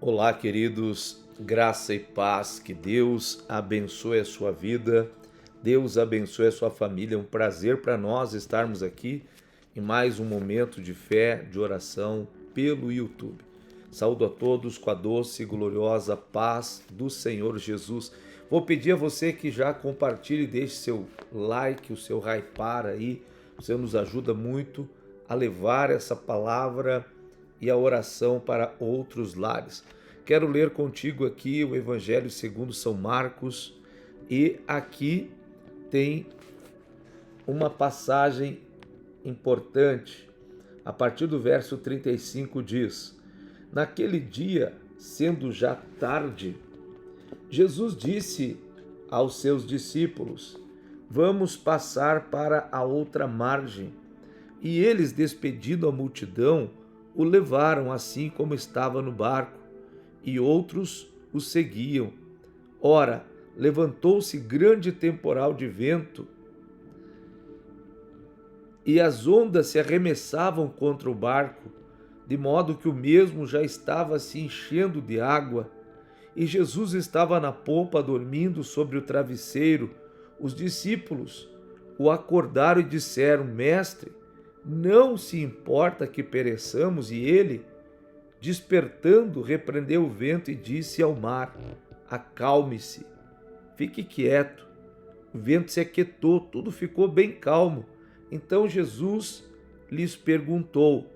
Olá, queridos, graça e paz, que Deus abençoe a sua vida, Deus abençoe a sua família. É um prazer para nós estarmos aqui em mais um momento de fé, de oração pelo YouTube. Saúdo a todos com a doce e gloriosa paz do Senhor Jesus. Vou pedir a você que já compartilhe, deixe seu like, o seu hypar aí, você nos ajuda muito a levar essa palavra e a oração para outros lares. Quero ler contigo aqui o Evangelho segundo São Marcos e aqui tem uma passagem importante. A partir do verso 35 diz: Naquele dia, sendo já tarde, Jesus disse aos seus discípulos: Vamos passar para a outra margem. E eles, despedindo a multidão, o levaram assim como estava no barco, e outros o seguiam. Ora, levantou-se grande temporal de vento, e as ondas se arremessavam contra o barco, de modo que o mesmo já estava se enchendo de água. E Jesus estava na popa dormindo sobre o travesseiro. Os discípulos o acordaram e disseram: Mestre, não se importa que pereçamos? E ele, despertando, repreendeu o vento e disse ao mar: Acalme-se, fique quieto. O vento se aquietou, tudo ficou bem calmo. Então Jesus lhes perguntou: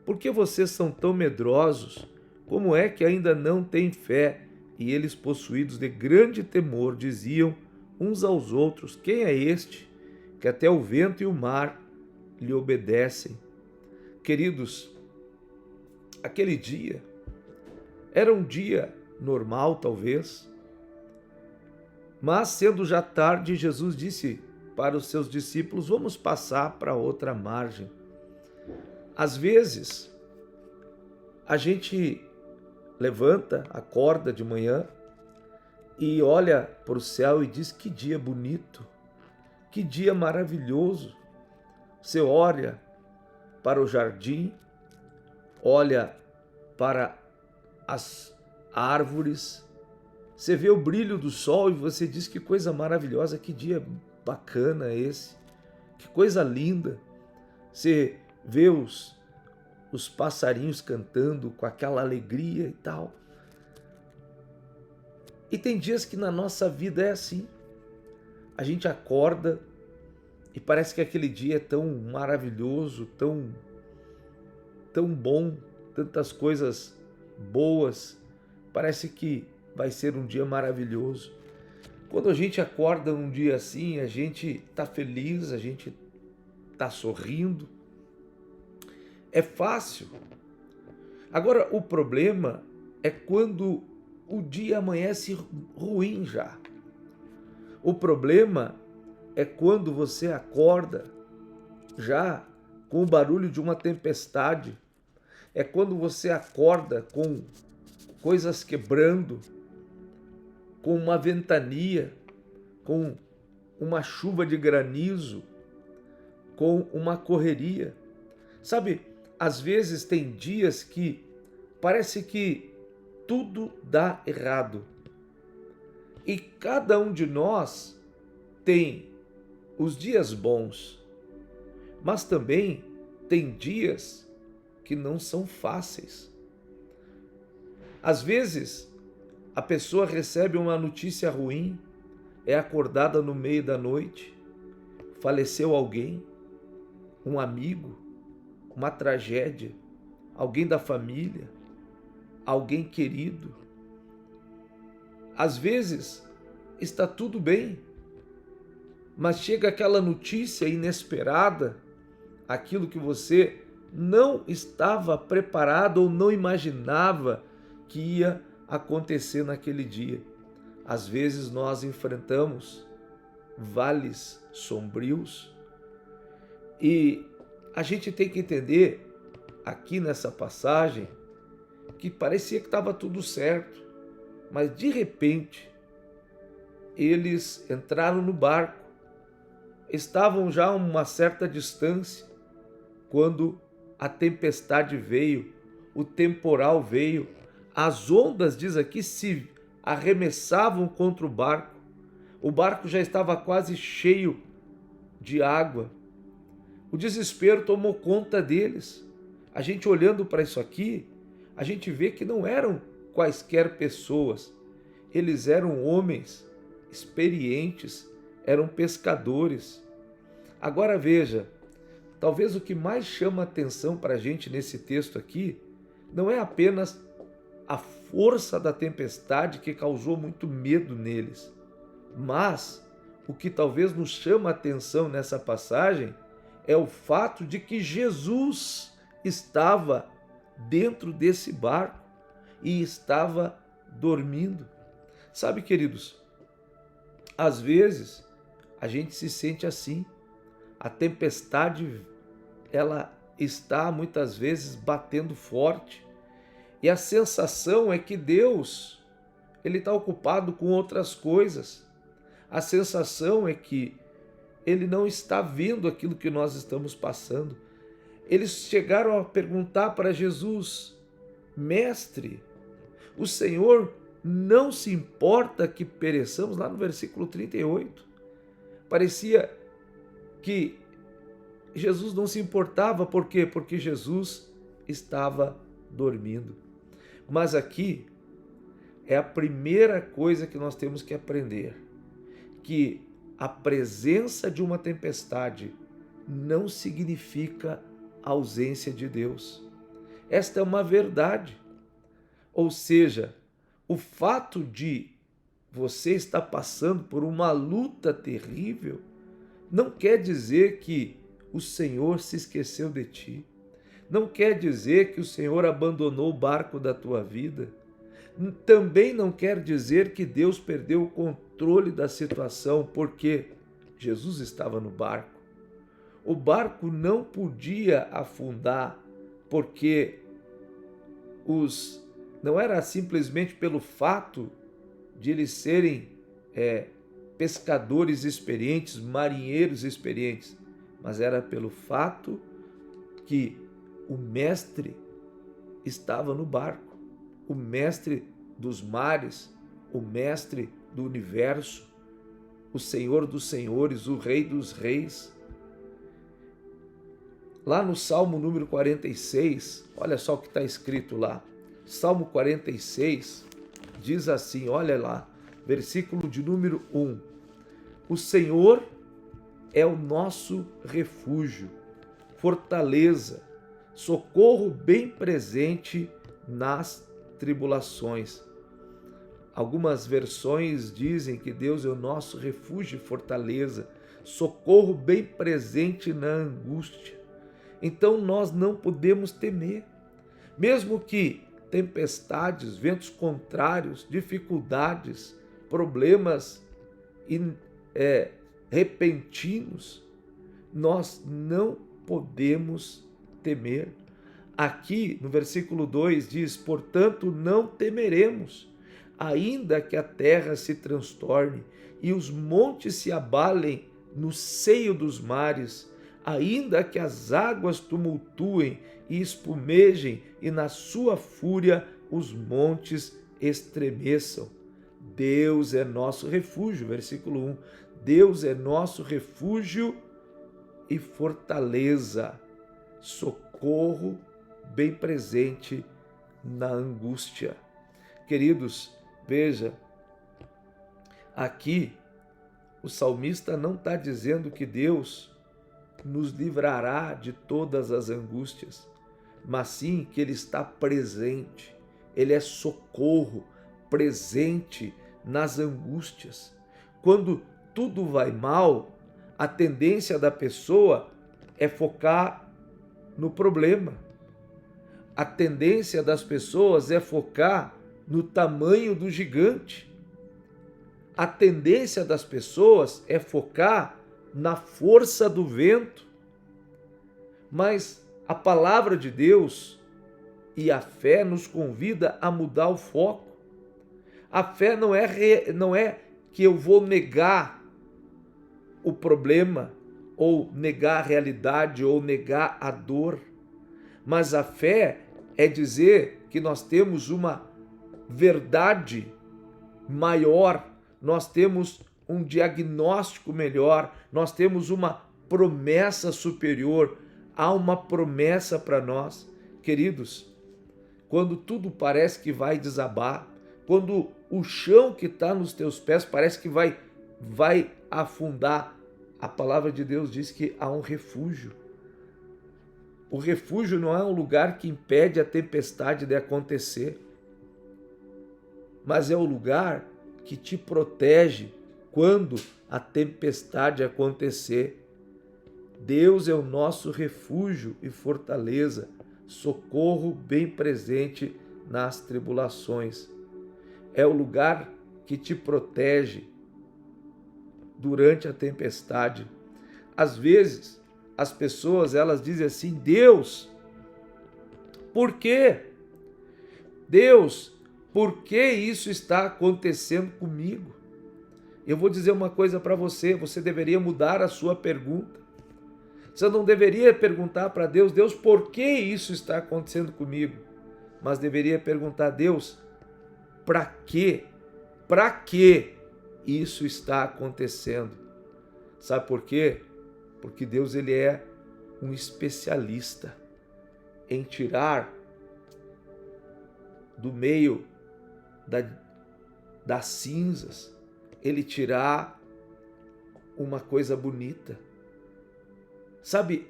Por que vocês são tão medrosos? Como é que ainda não têm fé? E eles, possuídos de grande temor, diziam uns aos outros: Quem é este que até o vento e o mar lhe obedecem? Queridos, aquele dia era um dia normal, talvez, mas sendo já tarde, Jesus disse para os seus discípulos: Vamos passar para outra margem. Às vezes, a gente levanta, acorda de manhã e olha para o céu e diz: Que dia bonito, que dia maravilhoso. Você olha para o jardim, olha para as árvores, você vê o brilho do sol e você diz: Que coisa maravilhosa, que dia bacana esse, que coisa linda. Você vê os passarinhos cantando com aquela alegria e tal. E tem dias que na nossa vida é assim. A gente acorda e parece que aquele dia é tão maravilhoso, tão bom, tantas coisas boas. Parece que vai ser um dia maravilhoso. Quando a gente acorda um dia assim, a gente está feliz, a gente está sorrindo. É fácil. Agora, o problema é quando o dia amanhece ruim já. O problema é quando você acorda já com o barulho de uma tempestade. É quando você acorda com coisas quebrando, com uma ventania, com uma chuva de granizo, com uma correria. Sabe, às vezes tem dias que parece que tudo dá errado. E cada um de nós tem os dias bons, mas também tem dias que não são fáceis. Às vezes, a pessoa recebe uma notícia ruim, é acordada no meio da noite, faleceu alguém, um amigo, uma tragédia, alguém da família, alguém querido. Às vezes está tudo bem, mas chega aquela notícia inesperada, aquilo que você não estava preparado ou não imaginava que ia acontecer naquele dia. Às vezes nós enfrentamos vales sombrios e a gente tem que entender aqui nessa passagem que parecia que estava tudo certo, mas de repente eles entraram no barco, estavam já a uma certa distância quando a tempestade veio, o temporal veio, As ondas, diz aqui, se arremessavam contra o barco já estava quase cheio de água. O desespero tomou conta deles. A gente olhando para isso aqui, a gente vê que não eram quaisquer pessoas, eles eram homens experientes, eram pescadores. Agora veja, talvez o que mais chama atenção para a gente nesse texto aqui não é apenas a força da tempestade que causou muito medo neles, mas o que talvez nos chama a atenção nessa passagem é o fato de que Jesus estava dentro desse barco e estava dormindo. Sabe, queridos, às vezes a gente se sente assim. A tempestade, ela está muitas vezes batendo forte e a sensação é que Deus, ele está ocupado com outras coisas. A sensação é que ele não está vendo aquilo que nós estamos passando. Eles chegaram a perguntar para Jesus: Mestre, o Senhor não se importa que pereçamos? Lá no versículo 38. Parecia que Jesus não se importava. Por quê? Porque Jesus estava dormindo. Mas aqui é a primeira coisa que nós temos que aprender, que a presença de uma tempestade não significa ausência de Deus. Esta é uma verdade. Ou seja, o fato de você estar passando por uma luta terrível não quer dizer que o Senhor se esqueceu de ti. Não quer dizer que o Senhor abandonou o barco da tua vida. Também não quer dizer que Deus perdeu o controle da situação, porque Jesus estava no barco. O barco não podia afundar, porque não era simplesmente pelo fato de eles serem pescadores experientes, marinheiros experientes, mas era pelo fato que o mestre estava no barco, o mestre dos mares, o mestre do universo, o Senhor dos senhores, o Rei dos reis. Lá no Salmo número 46, olha só o que está escrito lá. Salmo 46 diz assim, olha lá, versículo de número 1. O Senhor é o nosso refúgio, fortaleza, socorro bem presente nas tribulações. Algumas versões dizem que Deus é o nosso refúgio e fortaleza, socorro bem presente na angústia. Então nós não podemos temer, mesmo que tempestades, ventos contrários, dificuldades, problemas repentinos, nós não podemos temer. Aqui no versículo 2 diz: portanto não temeremos, ainda que a terra se transtorne e os montes se abalem no seio dos mares, ainda que as águas tumultuem e espumejem e na sua fúria os montes estremeçam. Deus é nosso refúgio, versículo 1. Deus é nosso refúgio e fortaleza, socorro bem presente na angústia. Queridos, veja, aqui o salmista não está dizendo que Deus nos livrará de todas as angústias, mas sim que Ele está presente, Ele é socorro presente nas angústias. Quando tudo vai mal, a tendência da pessoa é focar no problema. A tendência das pessoas é focar no tamanho do gigante. A tendência das pessoas é focar na força do vento. Mas a palavra de Deus e a fé nos convida a mudar o foco. A fé não é que eu vou negar o problema, ou negar a realidade, ou negar a dor. Mas a fé é dizer que nós temos uma verdade maior, nós temos um diagnóstico melhor, nós temos uma promessa superior, há uma promessa para nós. Queridos, quando tudo parece que vai desabar, quando o chão que está nos teus pés parece que vai afundar, a palavra de Deus diz que há um refúgio. O refúgio não é um lugar que impede a tempestade de acontecer, mas é o lugar que te protege quando a tempestade acontecer. Deus é o nosso refúgio e fortaleza, socorro bem presente nas tribulações. É o lugar que te protege durante a tempestade. Às vezes, as pessoas elas dizem assim: Deus, por quê? Deus, por que isso está acontecendo comigo? Eu vou dizer uma coisa para você, você deveria mudar a sua pergunta. Você não deveria perguntar para Deus, Deus, por que isso está acontecendo comigo? Mas deveria perguntar, Deus, para quê? Para que isso está acontecendo? Sabe por quê? Porque Deus ele é um especialista em tirar do meio das cinzas, ele tirar uma coisa bonita. Sabe,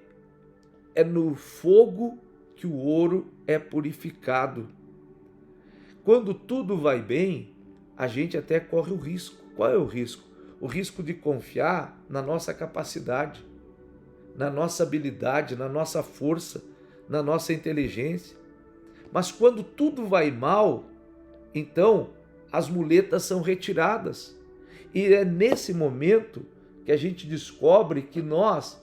é no fogo que o ouro é purificado. Quando tudo vai bem, a gente até corre o risco. Qual é o risco? O risco de confiar na nossa capacidade, na nossa habilidade, na nossa força, na nossa inteligência. Mas quando tudo vai mal, então as muletas são retiradas. E é nesse momento que a gente descobre que nós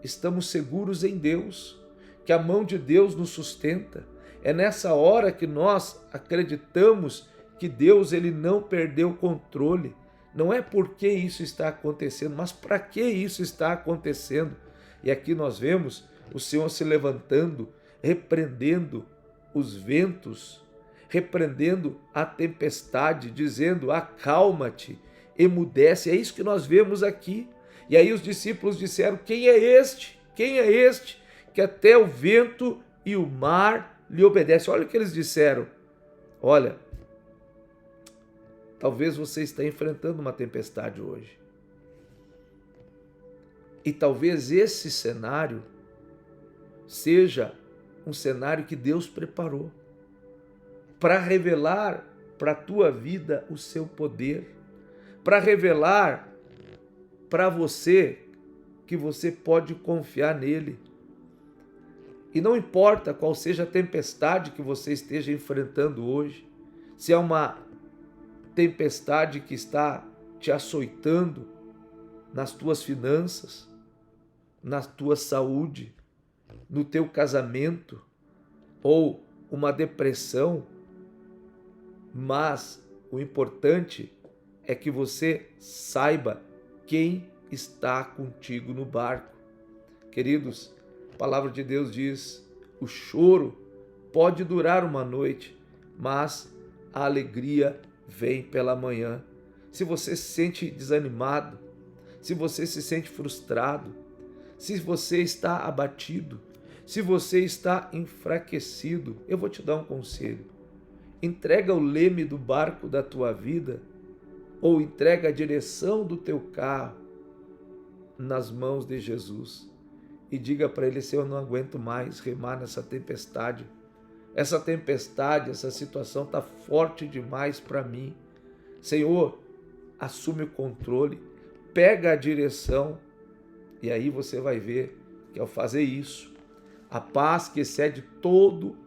estamos seguros em Deus, que a mão de Deus nos sustenta. É nessa hora que nós acreditamos que Deus ele não perdeu o controle. Não é porque isso está acontecendo, mas para que isso está acontecendo. E aqui nós vemos o Senhor se levantando, repreendendo os ventos, repreendendo a tempestade, dizendo: acalma-te, emudece. É isso que nós vemos aqui. E aí os discípulos disseram: quem é este? Quem é este que até o vento e o mar lhe obedecem? Olha o que eles disseram. Olha, talvez você esteja enfrentando uma tempestade hoje. E talvez esse cenário seja um cenário que Deus preparou para revelar para a tua vida o seu poder, para revelar para você que você pode confiar nele. E não importa qual seja a tempestade que você esteja enfrentando hoje, se é uma tempestade que está te açoitando nas tuas finanças, na tua saúde, no teu casamento, ou uma depressão, mas o importante é que você saiba quem está contigo no barco. Queridos, a palavra de Deus diz: o choro pode durar uma noite, mas a alegria vem pela manhã. Se você se sente desanimado, se você se sente frustrado, se você está abatido, se você está enfraquecido, eu vou te dar um conselho. Entrega o leme do barco da tua vida, ou entrega a direção do teu carro nas mãos de Jesus e diga para ele: Senhor, eu não aguento mais remar nessa tempestade. Essa tempestade, essa situação está forte demais para mim. Senhor, assume o controle, pega a direção, e aí você vai ver que ao fazer isso, a paz que excede todo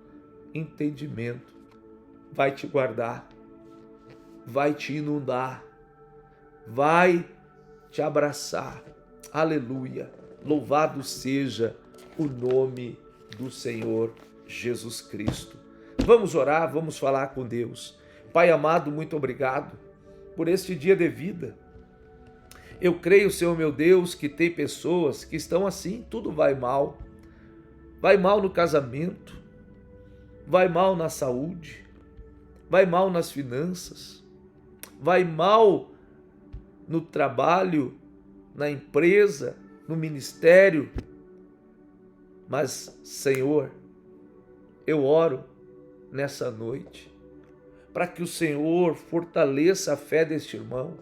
entendimento vai te guardar, vai te inundar, vai te abraçar. Aleluia! Louvado seja o nome do Senhor Jesus Cristo. Vamos orar, vamos falar com Deus. Pai amado, muito obrigado por este dia de vida. Eu creio, Senhor meu Deus, que tem pessoas que estão assim, tudo vai mal. Vai mal no casamento, vai mal na saúde, vai mal nas finanças, vai mal no trabalho, na empresa, no ministério. Mas, Senhor, eu oro nessa noite para que o Senhor fortaleça a fé deste irmão,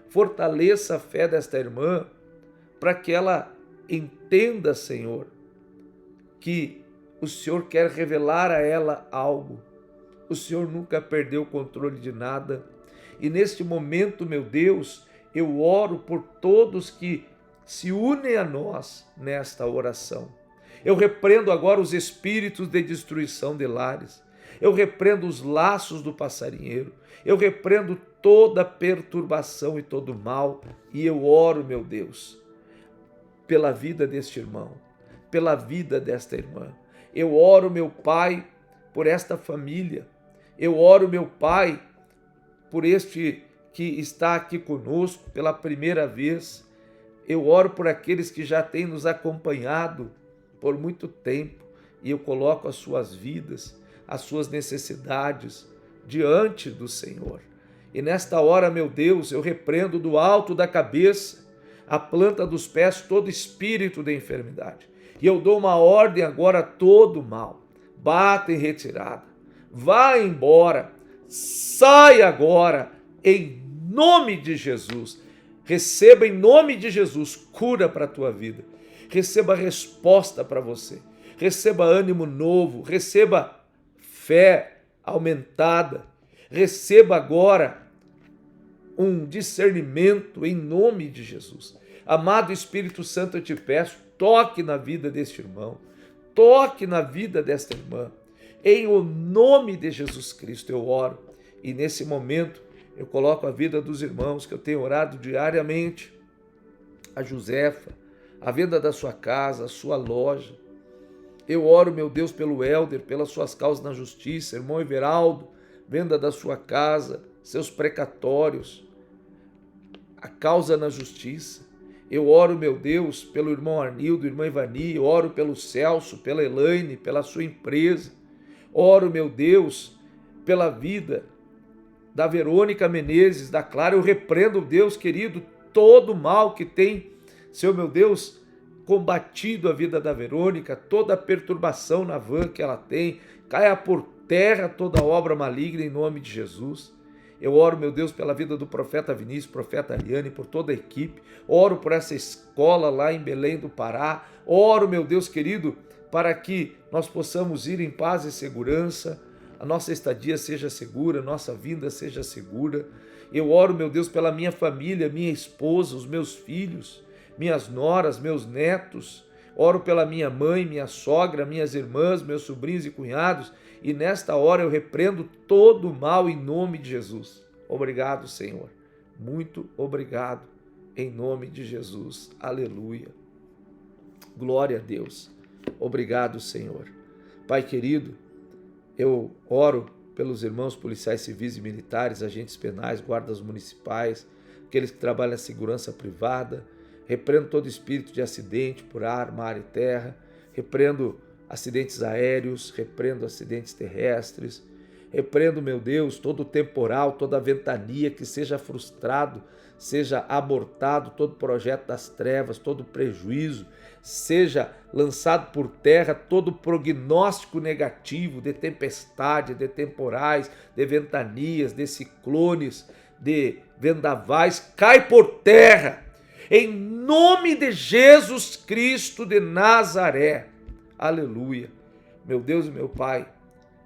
fortaleça a fé desta irmã, para que ela entenda, Senhor, que o Senhor quer revelar a ela algo. O Senhor nunca perdeu o controle de nada. E neste momento, meu Deus, eu oro por todos que se unem a nós nesta oração. Eu repreendo agora os espíritos de destruição de lares. Eu repreendo os laços do passarinheiro. Eu repreendo toda perturbação e todo mal. E eu oro, meu Deus, pela vida deste irmão, pela vida desta irmã. Eu oro, meu Pai, por esta família. Eu oro, meu Pai, por este que está aqui conosco pela primeira vez. Eu oro por aqueles que já têm nos acompanhado por muito tempo, e eu coloco as suas vidas, as suas necessidades diante do Senhor. E nesta hora, meu Deus, eu repreendo do alto da cabeça, a planta dos pés, todo espírito de enfermidade. E eu dou uma ordem agora a todo mal. Bata em retirada. Vá embora. Sai agora, em nome de Jesus. Receba em nome de Jesus cura para a tua vida. Receba resposta para você. Receba ânimo novo. Receba fé aumentada. Receba agora um discernimento em nome de Jesus. Amado Espírito Santo, eu te peço, toque na vida deste irmão. Toque na vida desta irmã. Em o nome de Jesus Cristo eu oro. E nesse momento eu coloco a vida dos irmãos que eu tenho orado diariamente. A Josefa, a venda da sua casa, a sua loja. Eu oro, meu Deus, pelo Helder, pelas suas causas na justiça. Irmão Everaldo, venda da sua casa, seus precatórios, a causa na justiça. Eu oro, meu Deus, pelo irmão Arnildo, irmã Ivani. Eu oro pelo Celso, pela Elaine, pela sua empresa. Oro, meu Deus, pela vida da Verônica Menezes, da Clara. Eu repreendo, Deus querido, todo mal que tem, Senhor meu Deus, combatido a vida da Verônica, toda a perturbação na van que ela tem, caia por terra toda obra maligna em nome de Jesus. Eu oro, meu Deus, pela vida do profeta Vinícius, profeta Ariane, por toda a equipe. Oro por essa escola lá em Belém do Pará. Oro, meu Deus querido, para que nós possamos ir em paz e segurança, a nossa estadia seja segura, a nossa vinda seja segura. Eu oro, meu Deus, pela minha família, minha esposa, os meus filhos, minhas noras, meus netos. Oro pela minha mãe, minha sogra, minhas irmãs, meus sobrinhos e cunhados. E nesta hora eu repreendo todo o mal em nome de Jesus. Obrigado, Senhor. Muito obrigado em nome de Jesus. Aleluia. Glória a Deus. Obrigado, Senhor. Pai querido, eu oro pelos irmãos policiais civis e militares, agentes penais, guardas municipais, aqueles que trabalham na segurança privada. Repreendo todo espírito de acidente por ar, mar e terra. Repreendo acidentes aéreos, repreendo acidentes terrestres. Repreendo, meu Deus, todo temporal, toda ventania que seja frustrado, seja abortado, todo projeto das trevas, todo prejuízo, seja lançado por terra todo prognóstico negativo de tempestade, de temporais, de ventanias, de ciclones, de vendavais, cai por terra, em nome de Jesus Cristo de Nazaré. Aleluia. Meu Deus e meu Pai,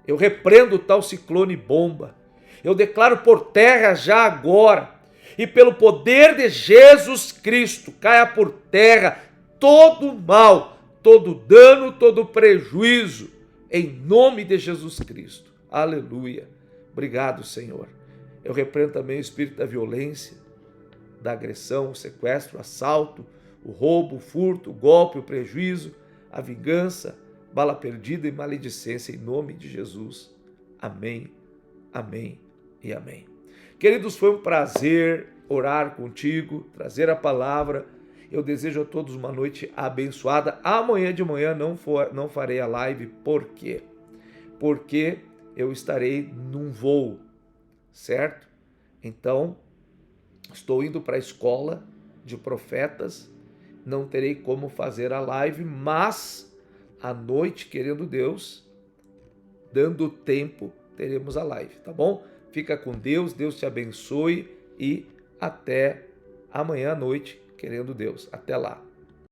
eu repreendo tal ciclone bomba, eu declaro por terra já agora, e pelo poder de Jesus Cristo, caia por terra todo mal, todo dano, todo prejuízo, em nome de Jesus Cristo. Aleluia. Obrigado, Senhor. Eu repreendo também o espírito da violência, da agressão, o sequestro, o assalto, o roubo, o furto, o golpe, o prejuízo, a vingança, bala perdida e maledicência, em nome de Jesus. Amém, amém e amém. Queridos, foi um prazer orar contigo, trazer a palavra. Eu desejo a todos uma noite abençoada. Amanhã de manhã não farei a live. Por quê? Porque eu estarei num voo, certo? Então, estou indo para a escola de profetas, não terei como fazer a live, mas à noite, querendo Deus, dando tempo, teremos a live, tá bom? Fica com Deus, Deus te abençoe e até amanhã à noite, querendo Deus. Até lá.